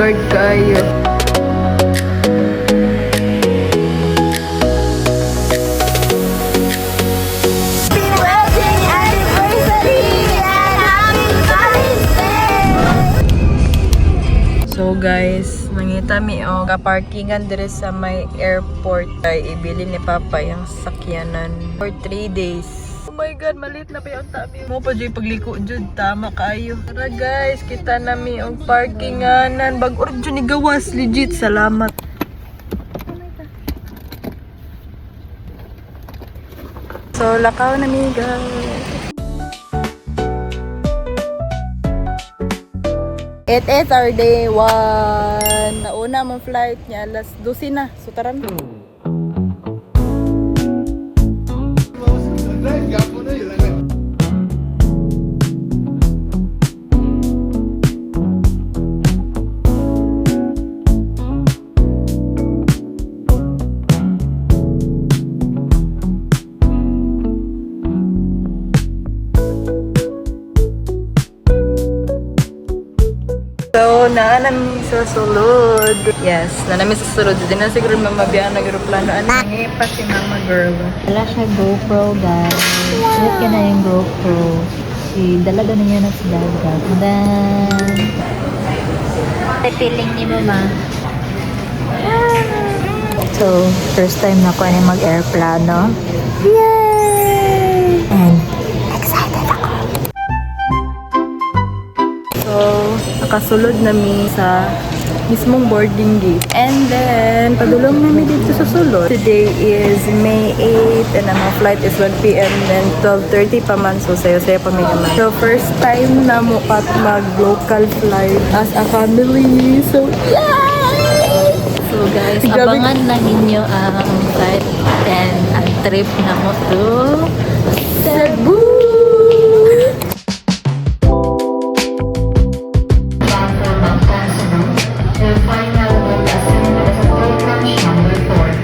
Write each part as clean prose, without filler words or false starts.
guard kayo. So guys, mangita mi o kaparkingan dire sa may airport ay ibili ni Papa yung sakyanan for 3 days. Oh my god, malit na pa yung tabi mo pa dyan pagliko dyan, tama kayo. Tara guys, kita na mi og parkinganan bag-org dyan ni gawas, legit, salamat. So lakaw na mi guys. It is our day 1. Nauna mong flight niya alas 12 na. So tara na. So, naanami sa sulod. Yes, naanami sa sulod. Hindi na siguro mamabiyaan ng aeroplano. Ano pa si mama girl? Wala siya GoPro, guys. Look na yung GoPro. Dalaga na niya na sa dagat. Dan. Feeling ni mama. So, first time na ko na mag-airplano. Yay! And excited ako. So, nakasulod nami sa mismong boarding gate. And then, padulong namin dito sa sulod. Today is May 8 and ang mga flight is 1 p.m. and 12:30 pa man. So, sayo-sayo pa may naman. So, first time na mo pat mag-local flight as a family. So, yay! So guys, abangan lang ninyo ang flight and ang trip na mo to Cebu!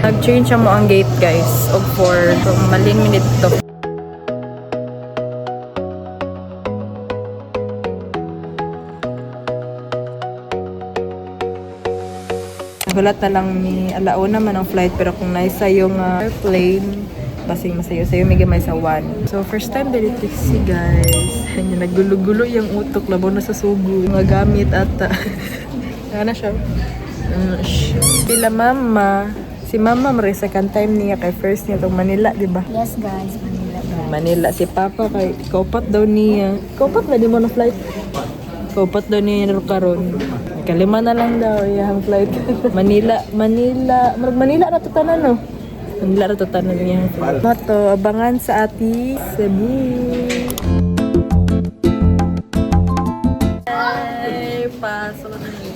Nag-change mo ang gate guys og for malin minute to. Nagulat na lang ni alauna man ang flight pero kung naisa yung airplane basing masayo-sayo may gamay sa 1. So first time dito si guys. Kanya naggulo-gulo yung utok labaw na sa sugo. Mga gamit ata. Ano siya? Pila mama. Si mama mare second time niya kay first niya tong Manila, di ba? Yes guys, Manila guys. Manila si Papa kay kaupat daw niya. Kaupat na di mo na flight. Kaupat daw niya karon. Kalima na lang daw yung flight. Manila na to tanan no. Manila na to tanan niya. Mato abangan sa ati Cebu. Ay, pasok na niya.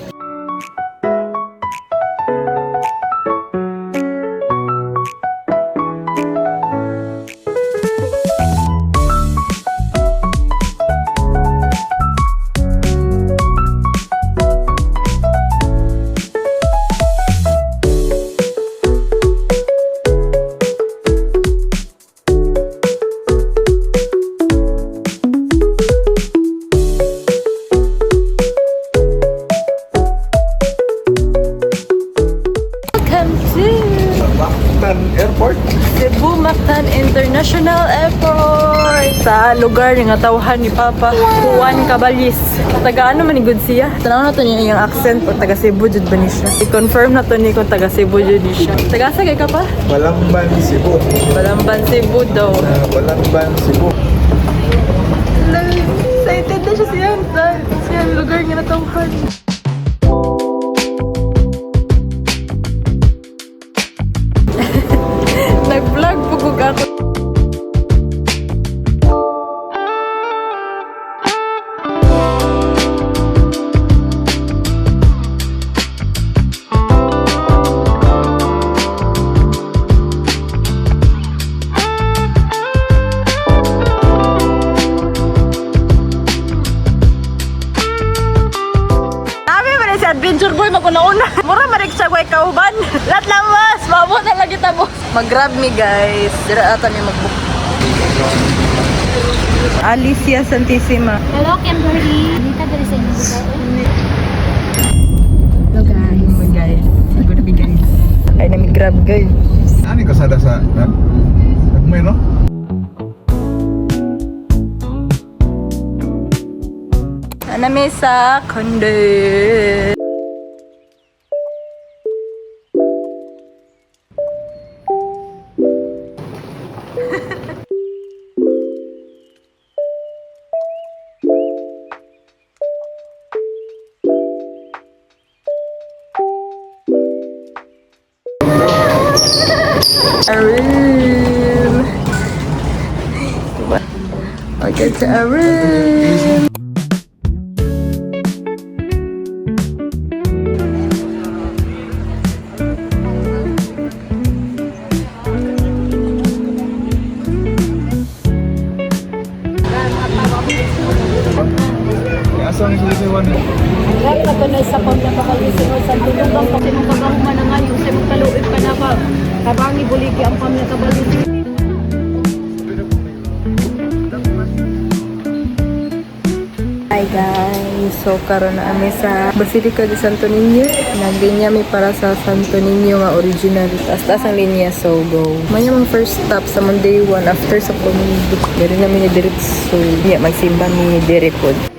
Airport? Cebu Mactan International Airport sa lugar nga tawhan ni Papa Juan Caballis. Taga ano man ni good siya? Tanaw na to niya yung accent o taga Cebu jud ba ni siya? I-confirm na to ni kung taga Cebu jud ni siya. Taga sa kay ka pa? Balamban, Cebu. Balamban Cebu daw. Balamban, Cebu. Excited na siya siya lugar nga natawhan. Nag-vlog pugog ako. Adventure boy makunauna. Mura marik siya ko kauban. Lat lang mas, mabot na lagi tabo. Mag-grab me guys. Dira ata mi mag-book. Alicia Santissima. Hello Kimberly. Nita dari sa inyo. Ay, nami-grab guys. Ano ka sada sa... Nagmay, no? Nami sa condo. A room. I get to a room. Asa ang sisiwan niya? Kaya ka ba na isa pang napakalising o sa tulungan pag sinukagahuman na ngayon sa magkaluin pa na ka. Kabangi buliki ang pamilya kabalising. Hi guys! So karon na kami sa Basilica de Santo Niño. Naglinya mi para sa Santo Niño nga original. Taas-taas ang linya, so go. Maya mga first stop sa Monday 1 after sa Comundo. Meron namin ni Diretso. Yeah, magsimba mi Direpod.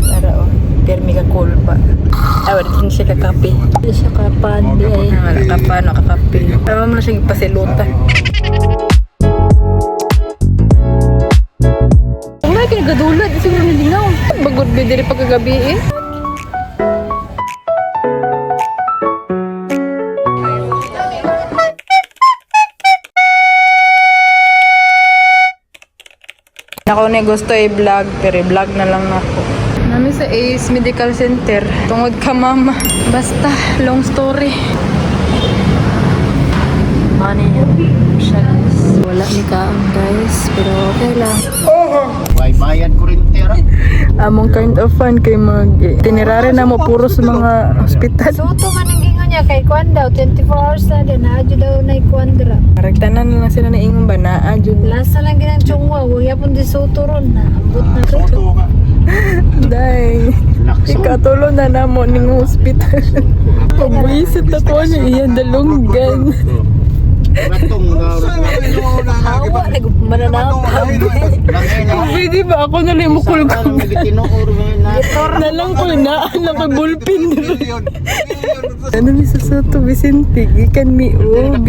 Para oh, permi ka cool pa. Ay, wala din siya kakape. Hindi siya kapandi ay. Wala ka pa, nakakape. Pero mo na siya ipasilutan. Wala, kinagadulad. Siguro nilinaw. Bagod ba diri pagkagabi eh. Ako na gusto i-vlog, pero i-vlog na lang ako. Nami sa Ace Medical Center. Tungod ka, mama. Basta, long story. Money siya guys. Wala ni kaon guys. Pero okay lang. May bayad ko rin tira. Among kind of fun kay mag tinirare na mo puro sa mga hospital. Suto man ang ingon niya kay Kwan daw. 24 hours na din. Naadyo daw na ikwandra. Karagtanan na lang sila na ingon ba na adjud. Lasa lang ginang chungwa. Huwag yapon di suto ron na. Ambot na rin. Soto ka. Day. Ikatulo na namo ning hospital. Pagwisit na ko niya iyan dalunggan. Ratong Hawa. Nagmananaw pa. Pwede ba ako na lang mo kulkong? Na lang ko na kay bulpin. Ano mi sa Soto Vicente, ikan mi og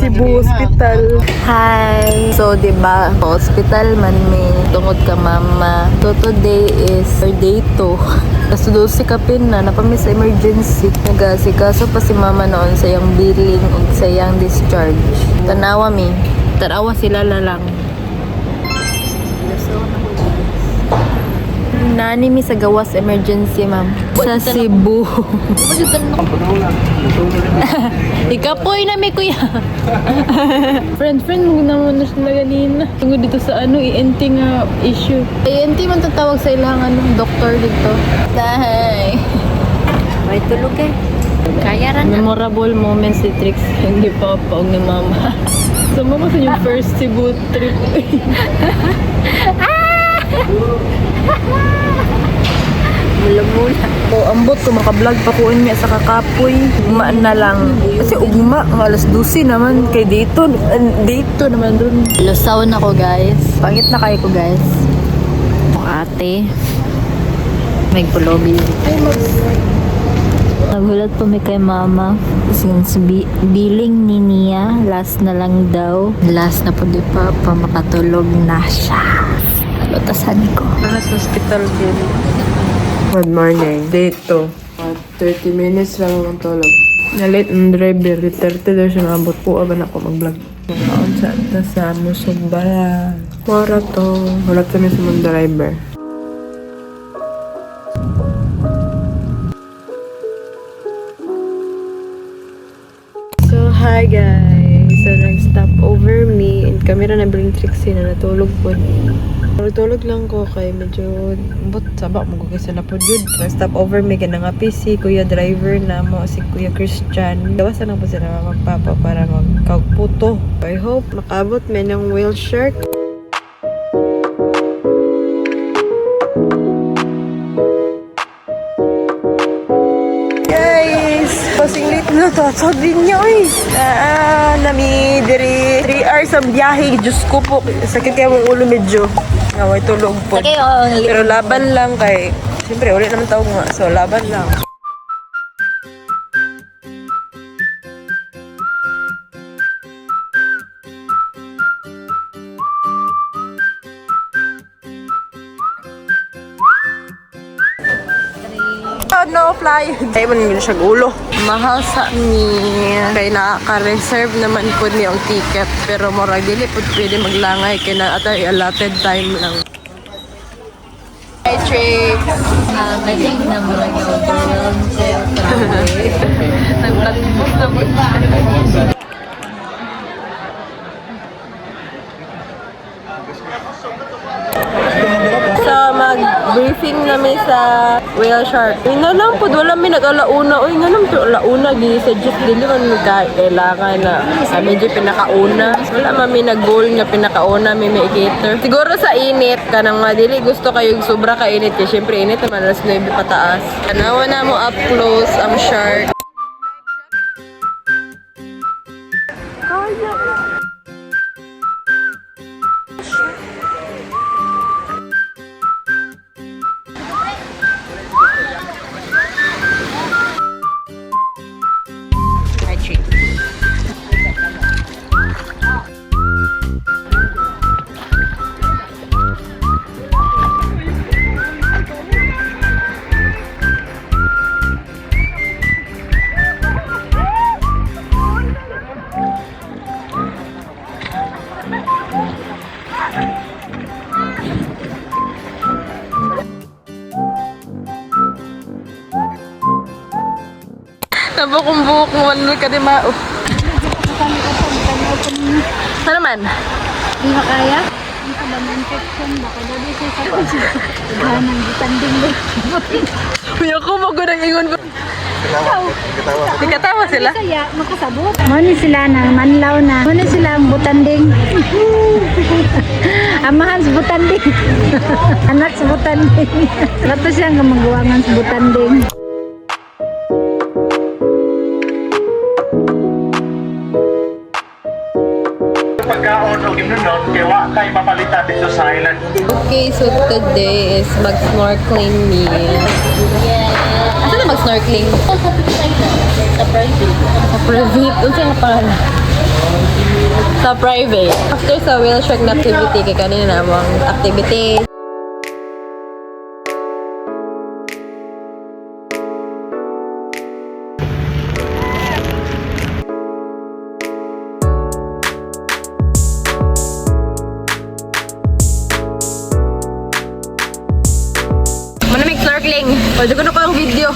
Cebu Hospital. Hi. So diba, hospital man mi tungod ka mama. So today is our day 2. Kaso 12 kapin na napami sa emergency. Nagasikaso pa si mama noon sa iyang billing ug sa iyang discharge. Tanawa mi. Tanawa sila la lang. Nani mi sa gawas emergency, ma'am. Sa Cebu. Ikapoy na mi kuya. friend, mo na muna sila ganina. Tungod dito sa ENT nga issue. ENT man tatawag sa ilang doktor dito. Dahay. May tulog eh. Kaya rin. Memorable moments ni Trix hindi papa og ni mama. So mama sa yung first Cebu trip. Mula-mula. So ambot ko maka-vlog pa ko niya sa kakapoy. Ugma na lang. Kasi ugma ang alas 12 naman kay dito naman dun. Lusaw na ko guys. Pangit na kayo ko guys. Ate. May pulobi. Nagulat po may kay mama. Since billing ni Nia, last na lang daw. Last na po di pa makatulog na siya. Lutasan ko. Nasa hospital din. Good morning. Dito. 30 minutes lang ang tulog. Na-late ang driver. 30 daw siya naabot po. Aban ako mag-vlog. sa Musugbara. Mora to. Wala kami sa mga driver. So, hi guys! So, nag-stop over me and kami na nabiling Trixie na natulog po. Tulog lang ko kay medyo sabak mo ko kasi na po yun. Nag-stop over me ka na nga PC, kuya driver na mo, si kuya Christian. Gawasan lang po sila magpapa para magkagputo. I hope makabot may ng whale shark. Pasinglit na to. Sabi niya, oy. Nami, diri 3 hours ang biyahe. Diyos ko po. Sakit kaya mong ulo medyo. Ngaway tulog po. Pero laban lang kay... Siyempre, ulit naman tao nga. So, laban lang. No fly. Ay man nila siya ulo. Mahal sa ni kay nakaka-reserve naman po niya ang ticket pero murag dili po pwede maglangay kay na atay allotted time lang. Hi trip. I think na mo lang yung Nagpatipos na po. So, mag-briefing namin sa whale shark. Nga lang po, wala may nag-alauna. Uy, nga lang po, alauna. Suggest dili man kailangan na medyo pinakauna. Wala mami nag-goal nga pinakauna, may cater. Siguro sa init, kanang nga dili gusto kayong sobra kainit. Kasi syempre init naman, alas 9 pataas. Tanawa na mo up close ang shark. Nabukong buhok mo, ano ka di ma... Ano man? Hindi makaya? Hindi ka ba infection? Baka dali siya sa pagkahanang ditanding mo. Kuya ko, magandang ingon ko. Katawa sila? Kaya makasabot. Muna sila ng manlaw na. Muna sila ang butanding. Amahan sa butanding. Anak sa butanding. Lato siya ang magawangan sa butanding. Pagkaon o ginunon kaya wa kay mapalitan dito sa island. Okay, so today is mag-snorkeling meal. Asa na mag-snorkeling? Sa private. Sa private? Unsa nga pangalan? Sa private. After sa whale shark na activity, kay kanina na mo ang activity. Manamig snorkeling. Pwede ko na ko ang video.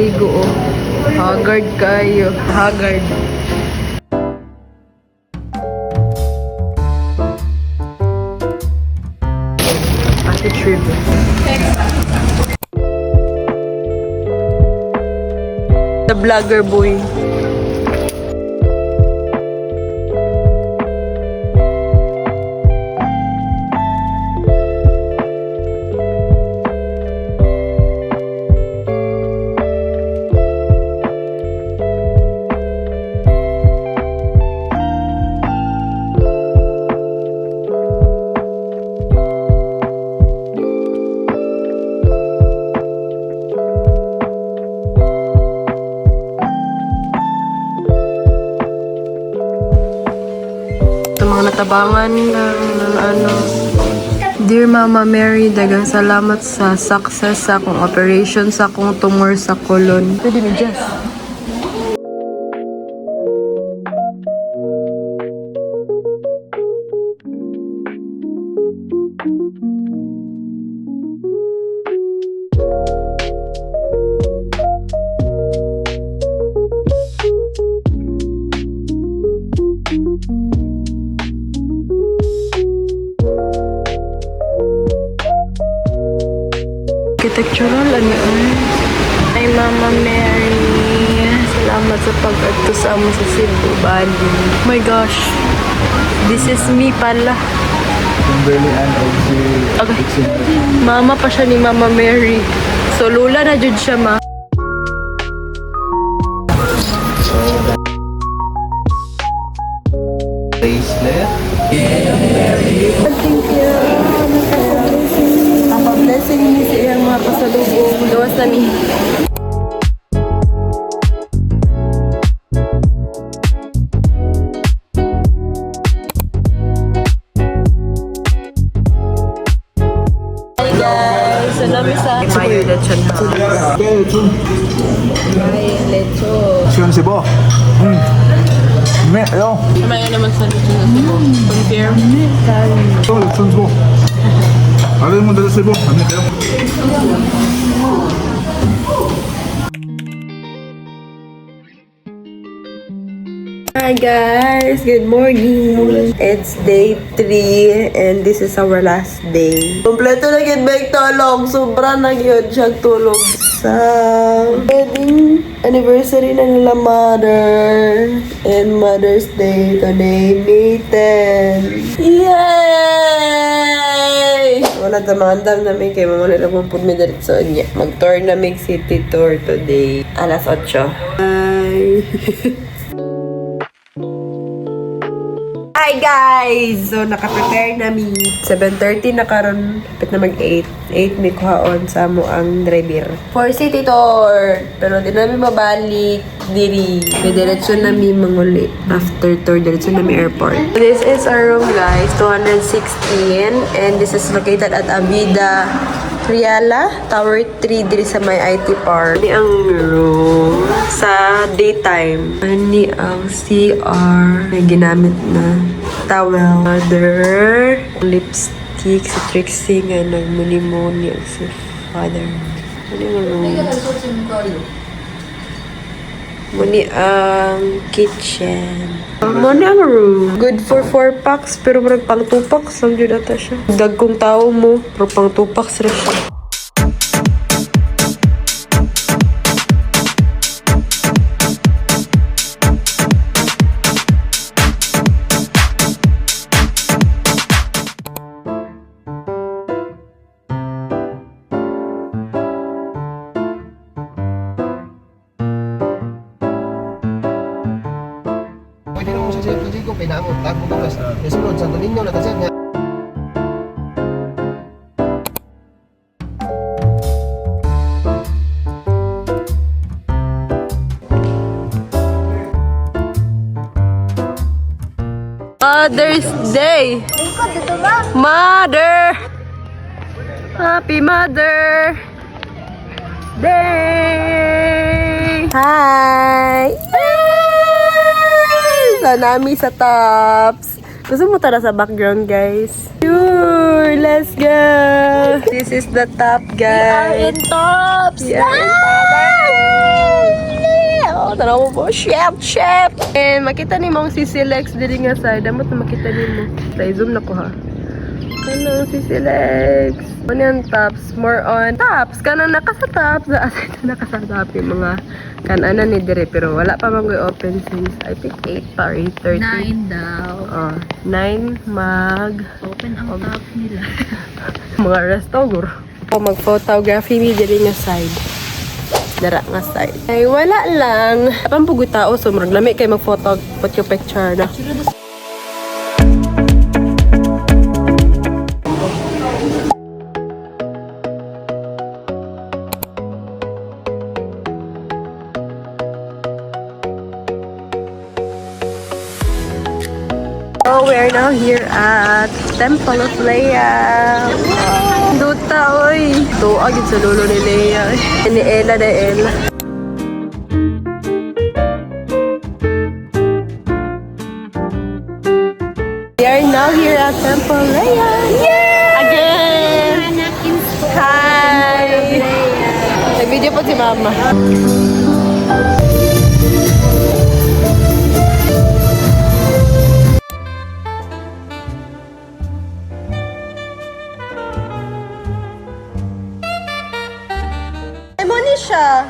Ligo oh. Haggard kayo. Haggard. Ate Trib. The vlogger boy. Ito mga natabangan ng ano. Dear Mama Mary, dagang salamat sa success sa akong operation sa akong tumor sa colon. Pwede mi just. Architectural, ano ay Mama Mary. Salamat sa pag-adto sa amo sa Cebu Valley. Oh my gosh. This is me pala. Kimberly Ann o si... Okay. Mama pa siya ni Mama Mary. So, lula na jud siya, ma. Bracelet. Thank you. Papa-blessing ni sa iyang mga pasalubong. Gawas na mi. Hi guys! So, namin sa Mayo Lechon House. Hi, Lechon. Siyon si Bo. Me, ayo. Mayo naman sa Lechon na Cebu. Confirm? Ito, lechon si Bo. Ano yung dala si Bo? Ano kayo? Hi guys! Good morning! It's day 3 and this is our last day. Kompleto na yun ba yung tulog? Sobra na yun siyang tulog sa wedding anniversary na nila mother and Mother's Day today, May 10. Yay! Wala tamandang namin kay mga nilagong mi diretso niya. Mag-tour namin city tour today. Alas 8. Bye! Hi guys! So, naka-prepare namin. 7:30 na karon, kapit na mag-8. 8 may kuhaon sa mo ang driver. For city tour! Pero di namin mabalik diri. May diretsyon namin manguli. After tour, diretsyon namin airport. This is our room guys, 216. And this is located at Avida Riala, Tower 3 diri sa may IT Park. Ini ang room sa daytime. Ini ang CR. May ginamit na towel. Mother, lipstick, si Trixie nga nagmuni-muni ang si father. Ano yung room? Muni ang kitchen. Muni ang room. Good for 4 packs, pero marag pang 2 packs lang dyan ata siya. Dagkong tao mo, pero pang 2 packs rin siya. Pwede naman sa City ko, pinamot, tago ko las. Nasunod, Santo Niño, natasad nga. Mother's Day! Mother! Happy Mother Day! Hi! Sa nami sa tops. Gusto mo tara sa background, guys? Sure! Let's go! This is the top, guys. tops! We are in Oh, tanaw mo po. Chef! Chef! And makita ni mong si Lex dili nga side. Dapat na makita ni mo. Sa zoom na ko ha. Hello, si Lex. Ano yung tops? More on tops. Kanan nakasatap. Sa aside na nakasatap yung mga kananan ni Dire. Pero wala pa mang open since I think 8 pa or 8:30. 9 daw. Oh, 9 mag... Open ang top nila. mga restaurant. O mag-photography ni Dire nga side. Dara nga side. Ay, wala lang. Apang pugoy tao, so marag lami kay mag-photo, put yung picture na. So, we are now here at Temple of Leia. Wow. Duta, oy. Tuagid sa lolo ni Leia. Ni Ella na Ella. We are now here at Temple Leia. Yay! Again! Hi! Nag-video po si Mama. Ay, money siya.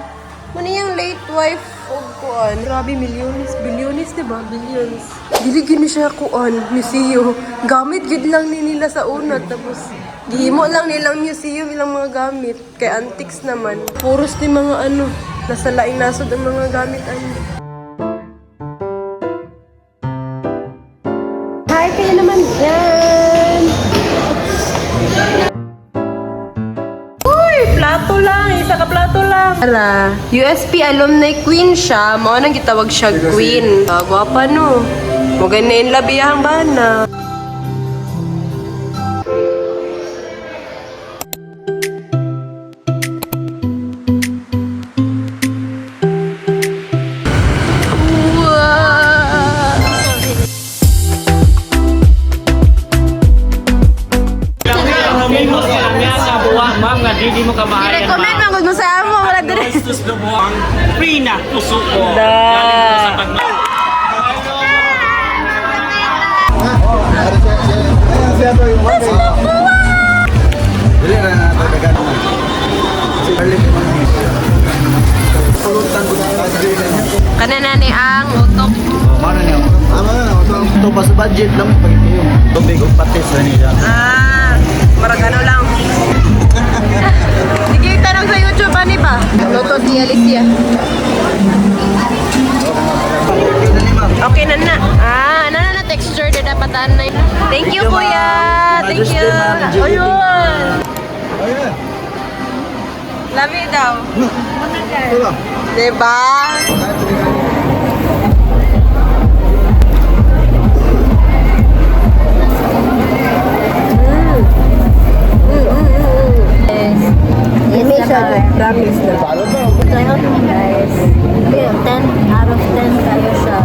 Money yung late wife of kuan. Grabe, millions. Billions, diba? Billions. Diligin siya kuan, museum. Gamit gid lang ni nila sa una. Tapos, gihimo lang nilang museum ilang mga gamit. Kay antiques naman. Puros ni mga ano, nasa laing nasod ang mga gamit. Hi, kayo naman dyan. Uy, plato lang. Isa ka plato lang. Ara, USP alumni queen siya. Mao nang gitawag siya queen. Gwapa no. Mugay na yung labiyahang bana. I-recommend man gud mo sa amo wala dire. Free na tusuko. Dili na natagan na. Kasi early pa man. Pulutan ko na. Kanana ni ang utok. Mana niya? Ito pa sa budget lang pa ito. Tubig o patis na niya. Marag ano lang. Sige, tanong sa YouTube, ani ba? Luto si Alicia. Okay na na. Ano na texture na dapat na. Thank you, kuya. Thank you. Ayun. Love you daw. Diba? Promise na. Try out mo guys. 10 out of 10 tayo siya.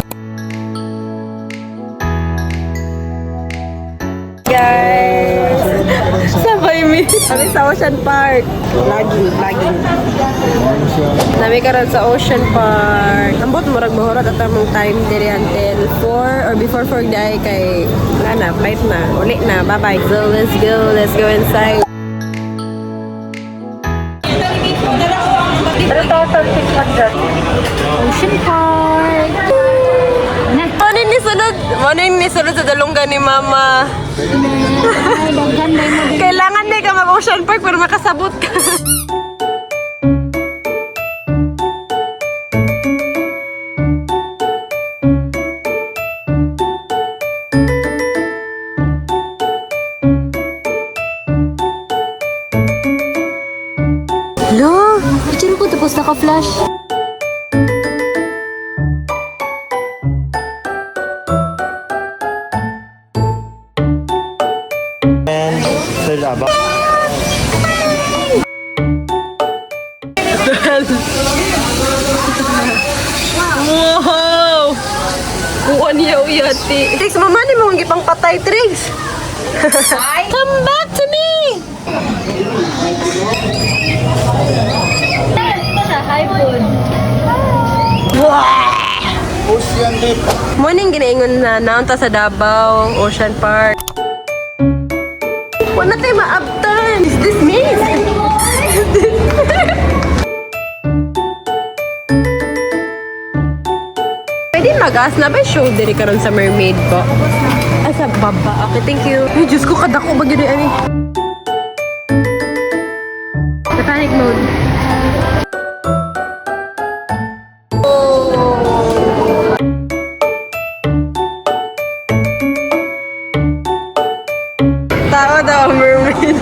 Guys! Sabay mi. Kami sa Ocean Park. Vlogging. Nami karon sa Ocean Park. Ambot murag mahurat at among time diri until 4 or before 4 day kay wala na, flight na. Uli na. Bye-bye. So let's go inside. Ocean Park. Ano yung nisunod sa dalunggan ni Mama? Kailangan na ka mag-Ocean Park para makasabot ka. Hello? Picture ko tapos naka-flash. Wow! Kuha niya uyati. Trix, mama ni mo gipang patay, Trix. Come back to me! Ocean Deep. Morning ginaingon na naunta sa Davao Ocean Park. Wala tayo maabtan. Is this me? Pwede mag-as na ba show diri karon sa mermaid ko? Sa baba. Okay, thank you. Ay, Diyos ko, kadako ba yun ani? Sa panic mode. Tao daw, mermaid.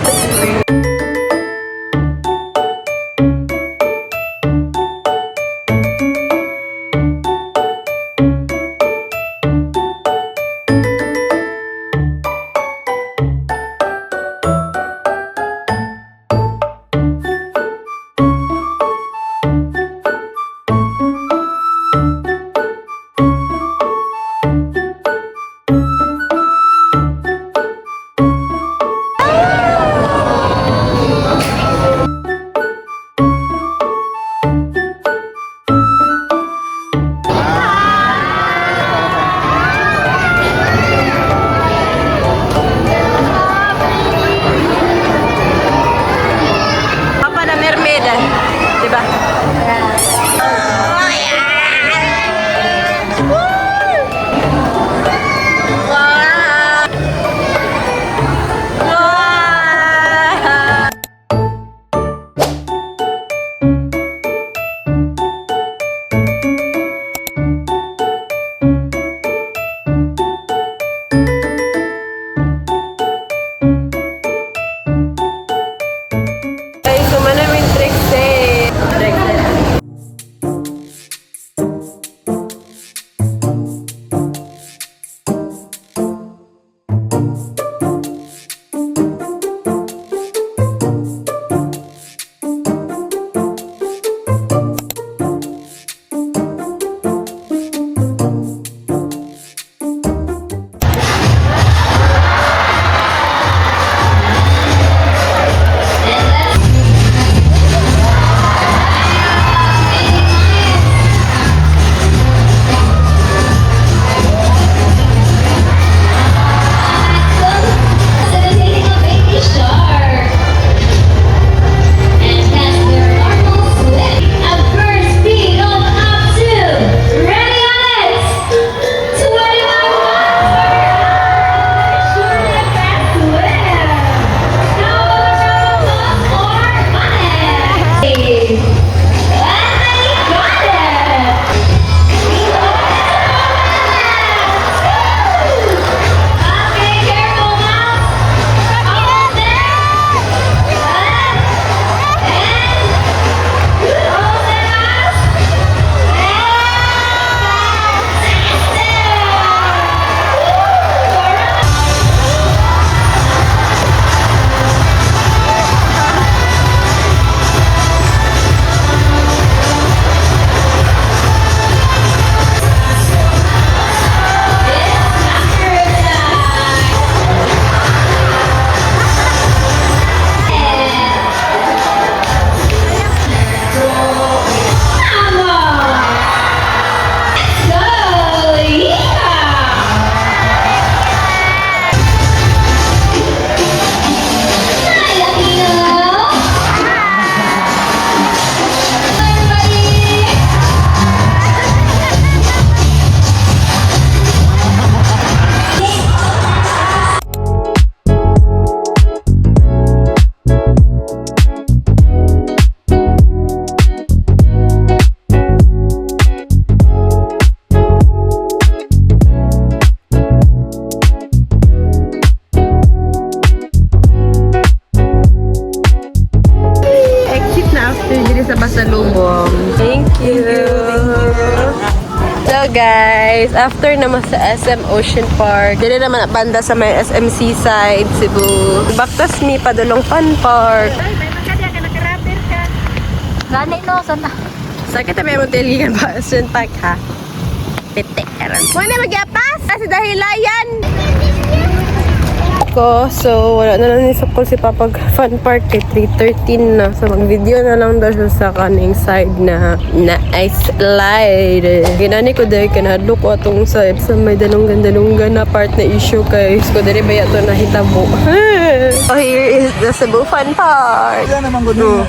after naman sa SM Ocean Park. Dili naman na banda sa may SM Seaside, Cebu. Baktas mi padulong Fun Park. Ay, may makadya ka, nakarapper ka. Gani no, sana. Sakit na may moteligan ba? Ocean Park ha? Pitik karon. Muna magyapas! Kasi dahilayan! Ko, so wala na lang nisapol si Papa Fun Park kay 3:13 na. So mag-video na lang daw siya sa kaning side na ice slide. Ginani ko dahil kanadlo ko atong side sa may dalunggan na part na issue kay ko dali ba yato nahitabo. So here is the Cebu Fun Park. Yan naman gusto.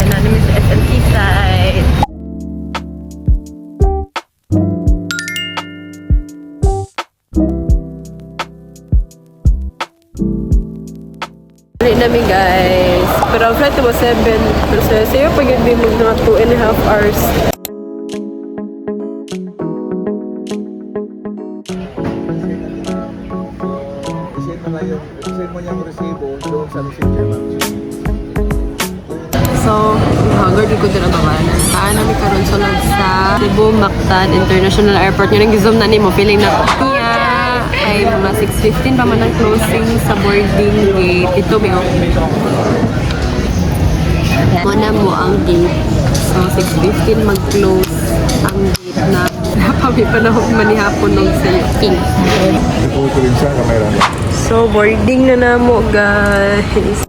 Anonymous SMT side. Ulit namin guys. Pero ang flight was 7. Pero sa'yo pag yun mo mga 2.5 hours. Isend mo yung resibo doon sa messenger. So, hagard ko din ang babanan. Saan namin karon sulod sa Cebu Mactan International Airport. Yung nag-zoom na ni mo, feeling na niya ay mga 6:15 pa man ang closing sa boarding gate. Ito may muna mo ang gate. So, 6:15 mag-close ang gate na napabi pa na manihapon ng safety. Ito rin sa kamera. So, boarding na mo guys.